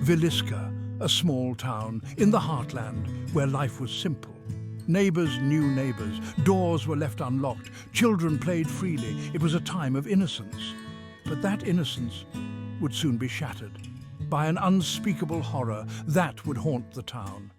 Villisca, a small town in the heartland where life was simple. Neighbours knew neighbours, doors were left unlocked, children played freely. It was a time of innocence. But that innocence would soon be shattered by an unspeakable horror that would haunt the town.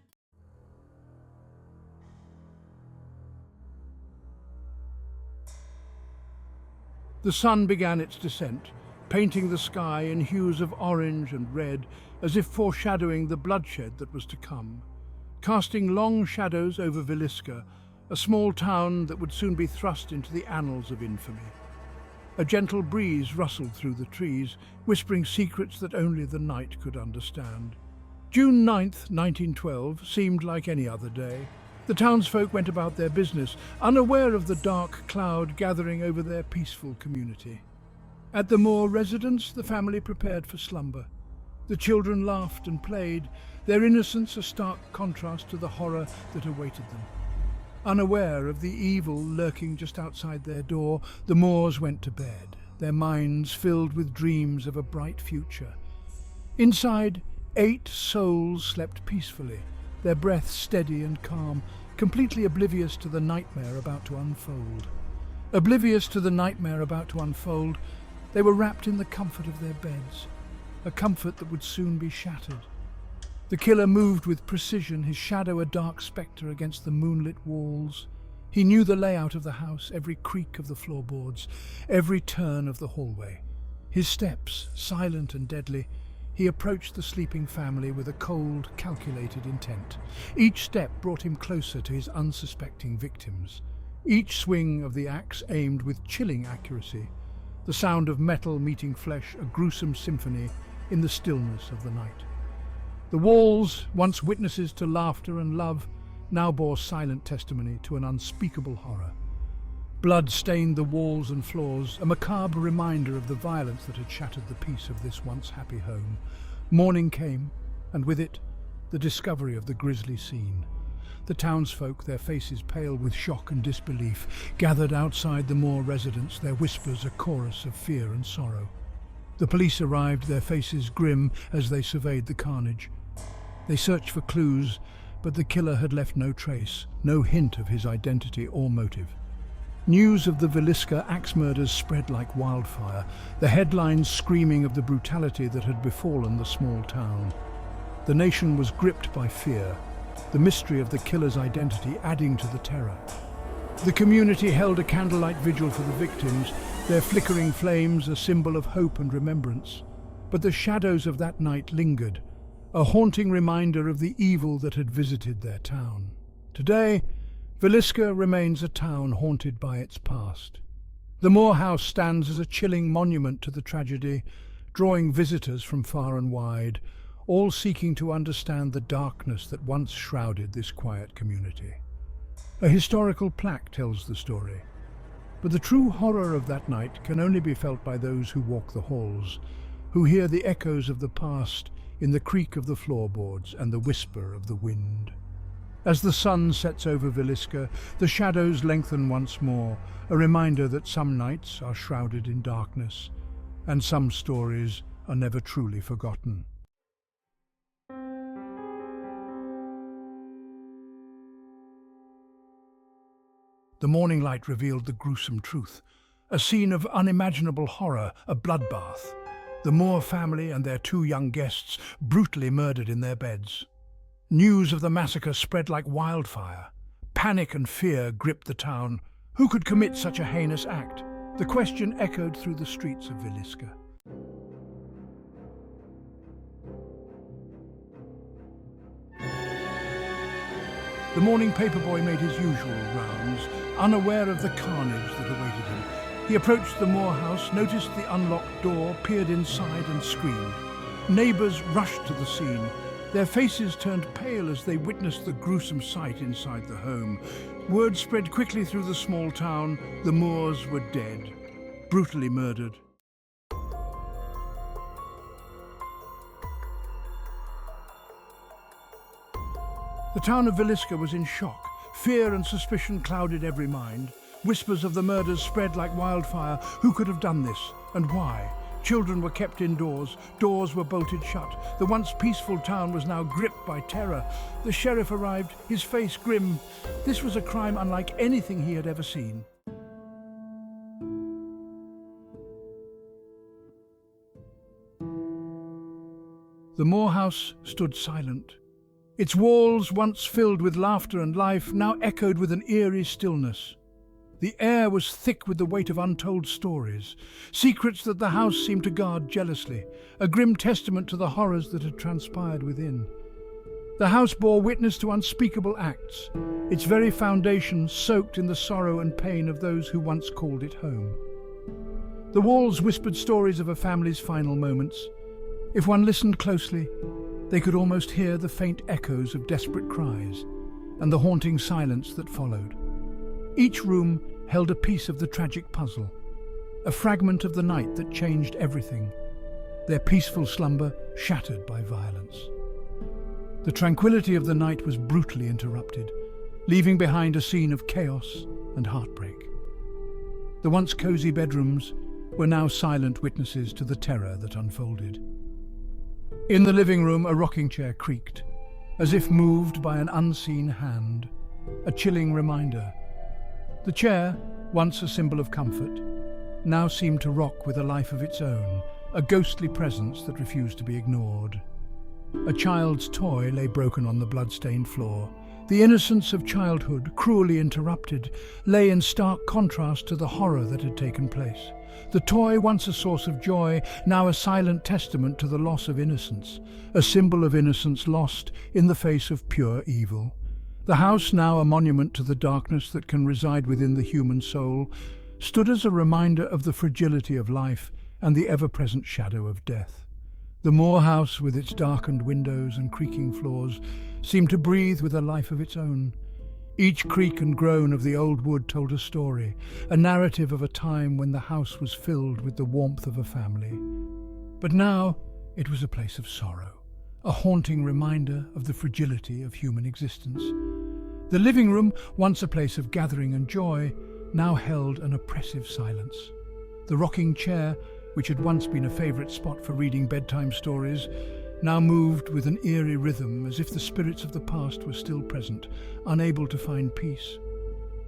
The sun began its descent, painting the sky in hues of orange and red, as if foreshadowing the bloodshed that was to come, casting long shadows over Villisca, a small town that would soon be thrust into the annals of infamy. A gentle breeze rustled through the trees, whispering secrets that only the night could understand. June 9th, 1912, seemed like any other day. The townsfolk went about their business, unaware of the dark cloud gathering over their peaceful community. At the Moore residence, the family prepared for slumber. The children laughed and played, their innocence a stark contrast to the horror that awaited them. Unaware of the evil lurking just outside their door, the Moores went to bed, their minds filled with dreams of a bright future. Inside, 8 souls slept peacefully, their breath steady and calm, completely oblivious to the nightmare about to unfold. Oblivious to the nightmare about to unfold, they were wrapped in the comfort of their beds, a comfort that would soon be shattered. The killer moved with precision, his shadow a dark spectre against the moonlit walls. He knew the layout of the house, every creak of the floorboards, every turn of the hallway. His steps, silent and deadly, he approached the sleeping family with a cold, calculated intent. Each step brought him closer to his unsuspecting victims. Each swing of the axe aimed with chilling accuracy, the sound of metal meeting flesh a gruesome symphony in the stillness of the night. The walls, once witnesses to laughter and love, now bore silent testimony to an unspeakable horror. Blood stained the walls and floors, a macabre reminder of the violence that had shattered the peace of this once happy home. Morning came, and with it, the discovery of the grisly scene. The townsfolk, their faces pale with shock and disbelief, gathered outside the Moore residence, their whispers a chorus of fear and sorrow. The police arrived, their faces grim as they surveyed the carnage. They searched for clues, but the killer had left no trace, no hint of his identity or motive. News of the Villisca Axe Murders spread like wildfire, the headlines screaming of the brutality that had befallen the small town. The nation was gripped by fear, the mystery of the killer's identity adding to the terror. The community held a candlelight vigil for the victims, their flickering flames a symbol of hope and remembrance. But the shadows of that night lingered, a haunting reminder of the evil that had visited their town. Today, Villisca remains a town haunted by its past. The Moore House stands as a chilling monument to the tragedy, drawing visitors from far and wide, all seeking to understand the darkness that once shrouded this quiet community. A historical plaque tells the story, but the true horror of that night can only be felt by those who walk the halls, who hear the echoes of the past in the creak of the floorboards and the whisper of the wind. As the sun sets over Villisca, the shadows lengthen once more, a reminder that some nights are shrouded in darkness, and some stories are never truly forgotten. The morning light revealed the gruesome truth, a scene of unimaginable horror, a bloodbath. The Moore family and their 2 young guests brutally murdered in their beds. News of the massacre spread like wildfire. Panic and fear gripped the town. Who could commit such a heinous act? The question echoed through the streets of Villisca. The morning paperboy made his usual rounds, unaware of the carnage that awaited him. He approached the Moore house, noticed the unlocked door, peered inside and screamed. Neighbours rushed to the scene. Their faces turned pale as they witnessed the gruesome sight inside the home. Word spread quickly through the small town. The Moores were dead, brutally murdered. The town of Villisca was in shock. Fear and suspicion clouded every mind. Whispers of the murders spread like wildfire. Who could have done this, and why? Children were kept indoors, doors were bolted shut. The once peaceful town was now gripped by terror. The sheriff arrived, his face grim. This was a crime unlike anything he had ever seen. The Moore house stood silent. Its walls, once filled with laughter and life, now echoed with an eerie stillness. The air was thick with the weight of untold stories, secrets that the house seemed to guard jealously, a grim testament to the horrors that had transpired within. The house bore witness to unspeakable acts, its very foundations soaked in the sorrow and pain of those who once called it home. The walls whispered stories of a family's final moments. If one listened closely, they could almost hear the faint echoes of desperate cries and the haunting silence that followed. Each room held a piece of the tragic puzzle, a fragment of the night that changed everything, their peaceful slumber shattered by violence. The tranquility of the night was brutally interrupted, leaving behind a scene of chaos and heartbreak. The once cozy bedrooms were now silent witnesses to the terror that unfolded. In the living room, a rocking chair creaked, as if moved by an unseen hand, a chilling reminder. The chair, once a symbol of comfort, now seemed to rock with a life of its own, a ghostly presence that refused to be ignored. A child's toy lay broken on the blood-stained floor. The innocence of childhood, cruelly interrupted, lay in stark contrast to the horror that had taken place. The toy, once a source of joy, now a silent testament to the loss of innocence, a symbol of innocence lost in the face of pure evil. The house, now a monument to the darkness that can reside within the human soul, stood as a reminder of the fragility of life and the ever-present shadow of death. The Moore house, with its darkened windows and creaking floors, seemed to breathe with a life of its own. Each creak and groan of the old wood told a story, a narrative of a time when the house was filled with the warmth of a family. But now it was a place of sorrow, a haunting reminder of the fragility of human existence. The living room, once a place of gathering and joy, now held an oppressive silence. The rocking chair, which had once been a favourite spot for reading bedtime stories, now moved with an eerie rhythm as if the spirits of the past were still present, unable to find peace.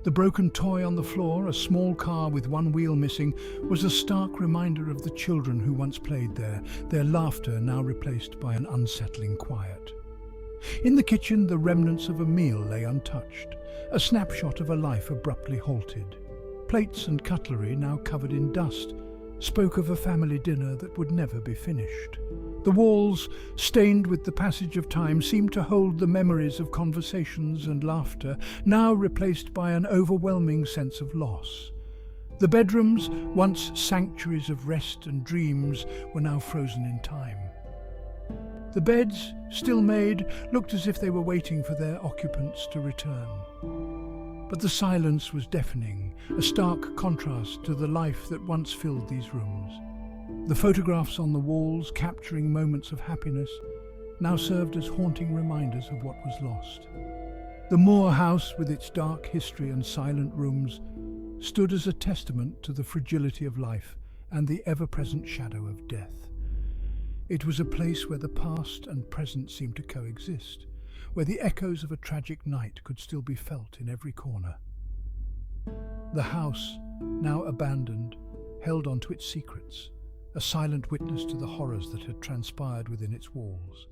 The broken toy on the floor, a small car with one wheel missing, was a stark reminder of the children who once played there, their laughter now replaced by an unsettling quiet. In the kitchen, the remnants of a meal lay untouched, a snapshot of a life abruptly halted. Plates and cutlery, now covered in dust, spoke of a family dinner that would never be finished. The walls, stained with the passage of time, seemed to hold the memories of conversations and laughter, now replaced by an overwhelming sense of loss. The bedrooms, once sanctuaries of rest and dreams, were now frozen in time. The beds, still made, looked as if they were waiting for their occupants to return. But the silence was deafening, a stark contrast to the life that once filled these rooms. The photographs on the walls, capturing moments of happiness, now served as haunting reminders of what was lost. The Moore house, with its dark history and silent rooms, stood as a testament to the fragility of life and the ever-present shadow of death. It was a place where the past and present seemed to coexist, where the echoes of a tragic night could still be felt in every corner. The house, now abandoned, held on to its secrets, a silent witness to the horrors that had transpired within its walls.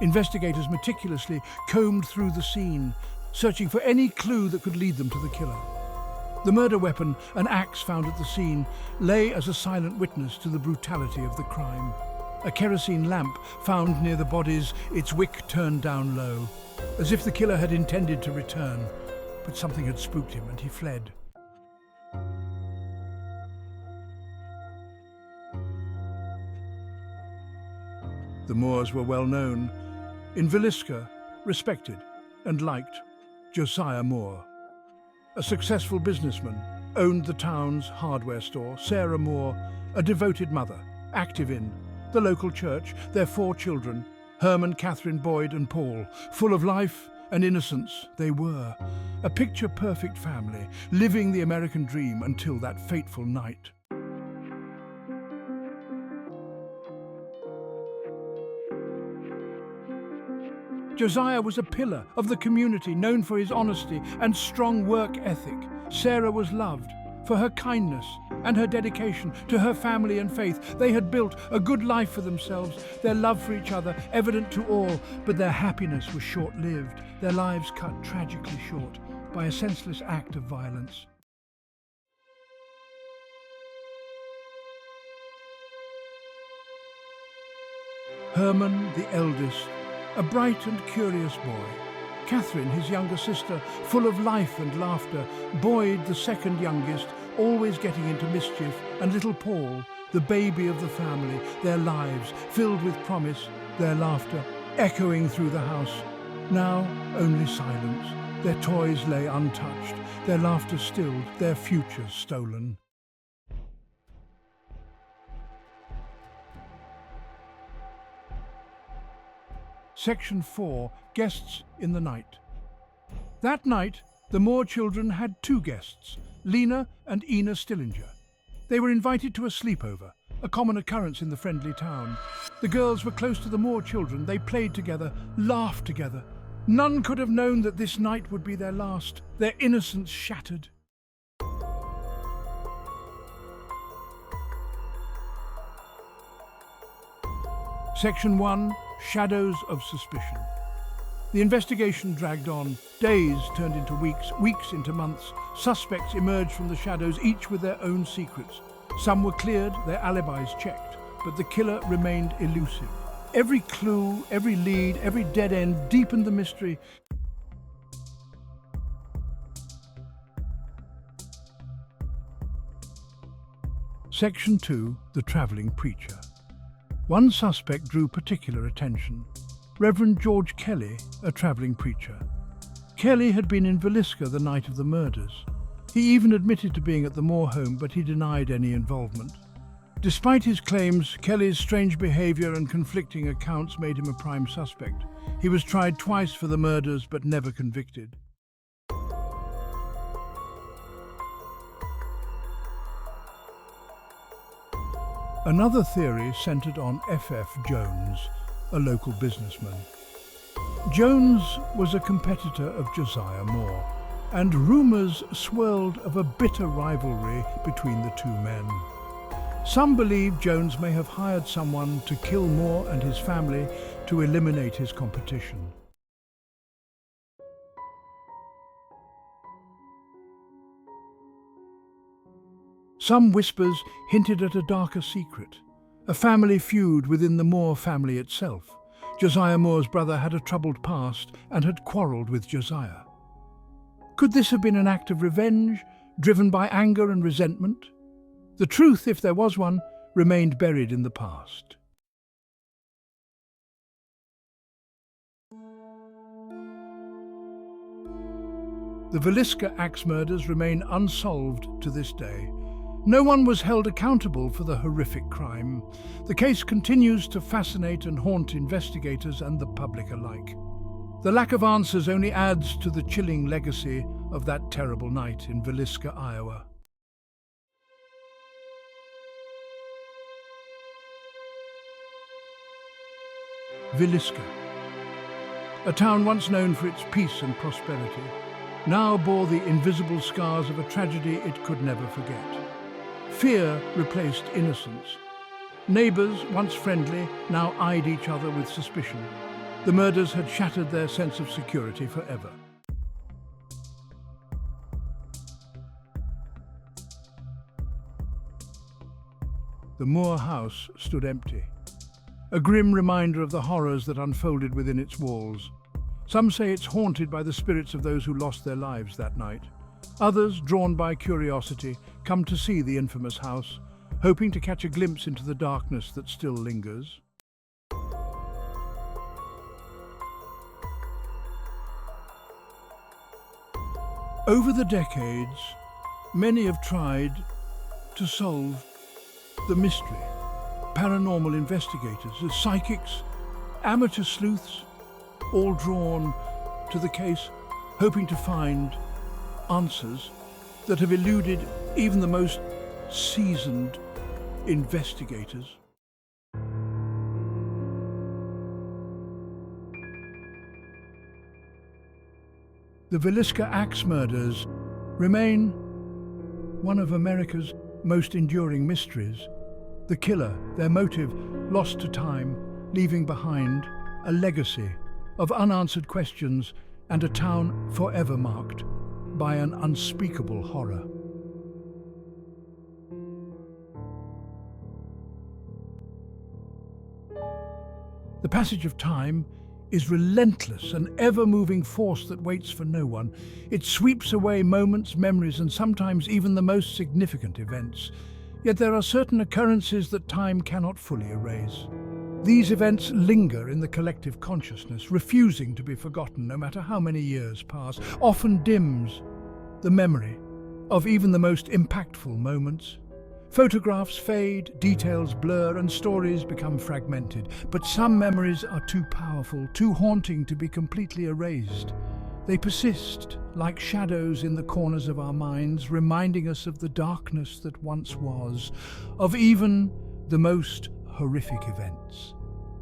Investigators meticulously combed through the scene, searching for any clue that could lead them to the killer. The murder weapon, an axe found at the scene, lay as a silent witness to the brutality of the crime. A kerosene lamp found near the bodies, its wick turned down low, as if the killer had intended to return, but something had spooked him and he fled. The Moores were well known. In Villisca, respected and liked Josiah Moore. A successful businessman, owned the town's hardware store. Sarah Moore, a devoted mother, active in the local church. Their 4 children, Herman, Catherine, Boyd and Paul, full of life and innocence they were. A picture-perfect family, living the American dream until that fateful night. Josiah was a pillar of the community, known for his honesty and strong work ethic. Sarah was loved for her kindness and her dedication to her family and faith. They had built a good life for themselves, their love for each other evident to all, but their happiness was short-lived, their lives cut tragically short by a senseless act of violence. Herman, the eldest, a bright and curious boy. Catherine, his younger sister, full of life and laughter. Boyd, the second youngest, always getting into mischief. And little Paul, the baby of the family, their lives filled with promise, their laughter echoing through the house. Now only silence. Their toys lay untouched, their laughter stilled, their futures stolen. Section 4. Guests in the Night. That night, the Moore children had two guests, Lena and Ina Stillinger. They were invited to a sleepover, a common occurrence in the friendly town. The girls were close to the Moore children. They played together, laughed together. None could have known that this night would be their last, their innocence shattered. Section 1. Shadows of Suspicion. The investigation dragged on. Days turned into weeks, weeks into months. Suspects emerged from the shadows, each with their own secrets. Some were cleared, their alibis checked, but the killer remained elusive. Every clue, every lead, every dead end deepened the mystery. Section 2. The Travelling Preacher. One suspect drew particular attention. Reverend George Kelly, a travelling preacher. Kelly had been in Villisca the night of the murders. He even admitted to being at the Moore home, but he denied any involvement. Despite his claims, Kelly's strange behaviour and conflicting accounts made him a prime suspect. He was tried twice for the murders, but never convicted. Another theory centred on F.F. Jones, a local businessman. Jones was a competitor of Josiah Moore, and rumours swirled of a bitter rivalry between the two men. Some believe Jones may have hired someone to kill Moore and his family to eliminate his competition. Some whispers hinted at a darker secret, a family feud within the Moore family itself. Josiah Moore's brother had a troubled past and had quarrelled with Josiah. Could this have been an act of revenge, driven by anger and resentment? The truth, if there was one, remained buried in the past. The Villisca Axe Murders remain unsolved to this day. No one was held accountable for the horrific crime. The case continues to fascinate and haunt investigators and the public alike. The lack of answers only adds to the chilling legacy of that terrible night in Villisca, Iowa. Villisca, a town once known for its peace and prosperity, now bore the invisible scars of a tragedy it could never forget. Fear replaced innocence. Neighbours, once friendly, now eyed each other with suspicion. The murders had shattered their sense of security forever. The Moore house stood empty, a grim reminder of the horrors that unfolded within its walls. Some say it's haunted by the spirits of those who lost their lives that night. Others, drawn by curiosity, come to see the infamous house, hoping to catch a glimpse into the darkness that still lingers. Over the decades, many have tried to solve the mystery. Paranormal investigators, psychics, amateur sleuths, all drawn to the case, hoping to find answers that have eluded even the most seasoned investigators. The Villisca Axe Murders remain one of America's most enduring mysteries. The killer, their motive, lost to time, leaving behind a legacy of unanswered questions and a town forever marked by an unspeakable horror. The passage of time is relentless, an ever-moving force that waits for no one. It sweeps away moments, memories, and sometimes even the most significant events. Yet there are certain occurrences that time cannot fully erase. These events linger in the collective consciousness, refusing to be forgotten no matter how many years pass, often dims the memory of even the most impactful moments. Photographs fade, details blur, and stories become fragmented. But some memories are too powerful, too haunting to be completely erased. They persist like shadows in the corners of our minds, reminding us of the darkness that once was, of even the most horrific events.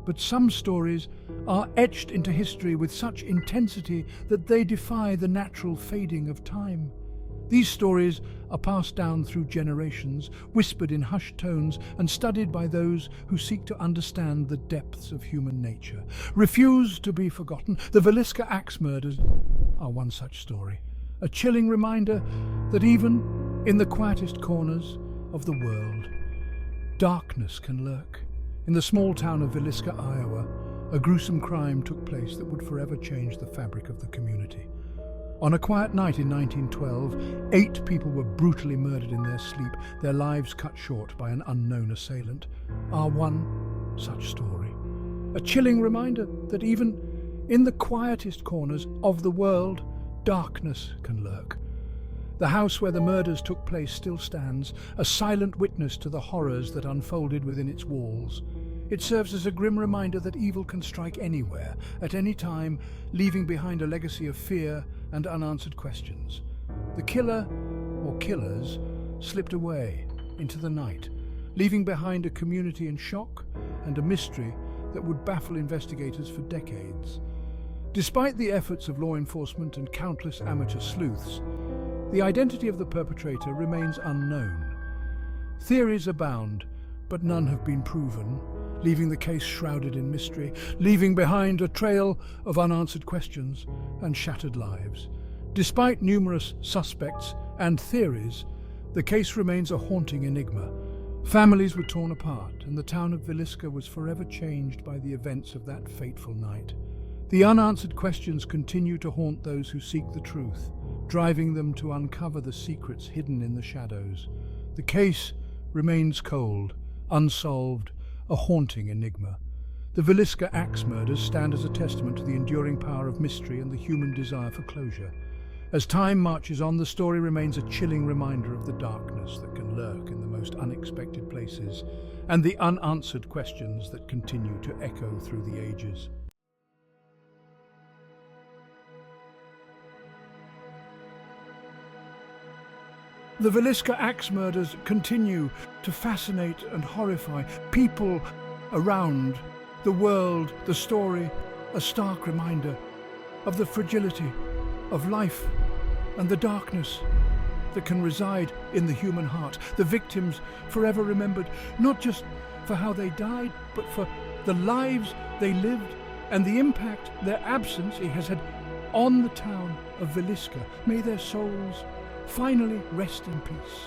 But some stories are etched into history with such intensity that they defy the natural fading of time. These stories are passed down through generations, whispered in hushed tones and studied by those who seek to understand the depths of human nature. Refused to be forgotten, the Villisca Axe Murders are one such story. A chilling reminder that even in the quietest corners of the world, darkness can lurk. In the small town of Villisca, Iowa, a gruesome crime took place that would forever change the fabric of the community. On a quiet night in 1912, 8 people were brutally murdered in their sleep, their lives cut short by an unknown assailant. Our one such story. A chilling reminder that even in the quietest corners of the world, darkness can lurk. The house where the murders took place still stands, a silent witness to the horrors that unfolded within its walls. It serves as a grim reminder that evil can strike anywhere, at any time, leaving behind a legacy of fear and unanswered questions. The killer, or killers, slipped away into the night, leaving behind a community in shock and a mystery that would baffle investigators for decades. Despite the efforts of law enforcement and countless amateur sleuths, the identity of the perpetrator remains unknown. Theories abound, but none have been proven, leaving the case shrouded in mystery, leaving behind a trail of unanswered questions and shattered lives. Despite numerous suspects and theories, the case remains a haunting enigma. Families were torn apart, and the town of Villisca was forever changed by the events of that fateful night. The unanswered questions continue to haunt those who seek the truth, driving them to uncover the secrets hidden in the shadows. The case remains cold, unsolved, a haunting enigma. The Villisca Axe Murders stand as a testament to the enduring power of mystery and the human desire for closure. As time marches on, the story remains a chilling reminder of the darkness that can lurk in the most unexpected places and the unanswered questions that continue to echo through the ages. The Villisca Axe Murders continue to fascinate and horrify people around the world. The story, a stark reminder of the fragility of life and the darkness that can reside in the human heart. The victims forever remembered, not just for how they died, but for the lives they lived and the impact their absence has had on the town of Villisca. May their souls finally rest in peace.